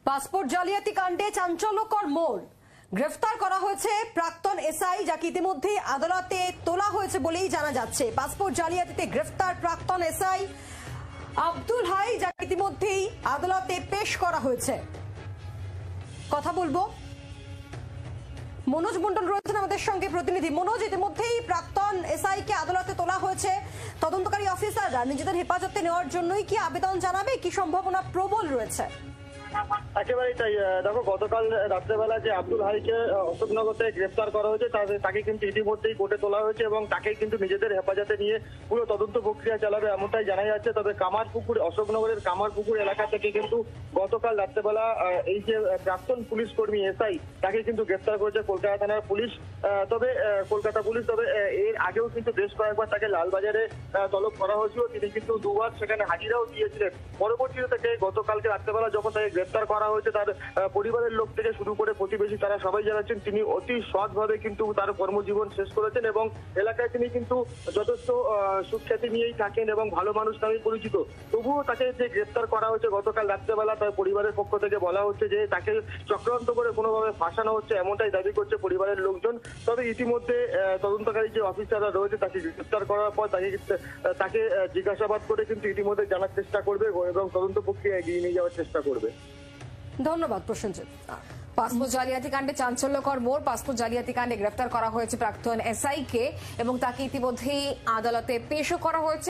Passport জালিয়াতি কাণ্ডে চাঞ্চল্যকর মোড়। গ্রেফতার করা হয়েছে প্রাক্তন এসআই, যাকে ইতিমধ্যেই আদালতে তোলা হয়েছে বলেই জানা যাচ্ছে। পাসপোর্ট জালিয়াতিতে গ্রেফতার প্রাক্তন এসআই আব্দুল হাই, যাকে ইতিমধ্যেই আদালতে পেশ করা হয়েছে। কথা বলবো, মনোজ মন্ডল রয়েছেন আমাদের সঙ্গে প্রতিনিধি। মনোজ, ইতিমধ্যেই প্রাক্তন এসআই কে আদালতে তোলা হয়েছে। তদন্তকারী অফিসাররা নিজেদের হেফাজতে নেওয়ার জন্যই কি আবেদন জানাবে? কি সম্ভাবনা প্রবল রয়েছে? একেবারেই তাই। দেখো, গতকাল রাত্রেবেলা যে আব্দুল হাইকে অশোকনগর থেকে গ্রেফতার করা হয়েছে তাকে কিন্তু ইতিমধ্যেই কোর্টে তোলা হয়েছে এবং তাকে কিন্তু নিজেদের হেফাজতে নিয়ে পুরো তদন্ত প্রক্রিয়া চালাবে এমনটাই জানা যাচ্ছে। তবে কামারপুকুর, অশোকনগরের কামারপুকুর এলাকা থেকে কিন্তু গতকাল রাত্রেবেলা এই যে প্রাক্তন পুলিশ কর্মী এসআই, তাকে কিন্তু গ্রেফতার করেছে কলকাতা থানার পুলিশ। তবে কলকাতা পুলিশ এর আগেও কিন্তু বেশ কয়েকবার তাকে লালবাজারে তলব করা হয়েছিল। তিনি কিন্তু দুবার সেখানে হাজিরাও দিয়েছিলেন। পরবর্তীতে থেকে গতকালকে রাত্রেবেলা যখন তাকে গ্রেফতার করা হয়েছে, তার পরিবারের লোক থেকে শুরু করে প্রতিবেশী তারা সবাই জানাচ্ছেন তিনি অতি সৎভাবে কিন্তু তার কর্মজীবন শেষ করেছেন এবং এলাকায় তিনি কিন্তু যথেষ্ট সুখ্যাতি নিয়েই থাকেন এবং ভালো মানুষ নামে পরিচিত। তবুও তাকে যে গ্রেফতার করা হয়েছে গতকাল রাত্রেবেলা, তার পরিবারের পক্ষ থেকে বলা হচ্ছে যে তাকে চক্রান্ত করে কোনোভাবে ফাঁসানো হচ্ছে, এমনটাই দাবি করছে পরিবারের লোকজন। তবে ইতিমধ্যে তদন্তকারী যে অফিসাররা রয়েছে তাকে গ্রেফতার করার পর তাকে জিজ্ঞাসাবাদ করে কিন্তু ইতিমধ্যে জানার চেষ্টা করবে এবং তদন্ত প্রক্রিয়া এগিয়ে নিয়ে যাওয়ার চেষ্টা করবে। ধন্যবাদ প্রসেনজিৎ। পাসপোর্ট জালিয়াতি কাণ্ডে চাঞ্চল্যকর মোড়। পাসপোর্ট জালিয়াতি কাণ্ডে গ্রেফতার করা হয়েছে প্রাক্তন এসআই কে এবং তাকে ইতিমধ্যেই আদালতে পেশও করা হয়েছে।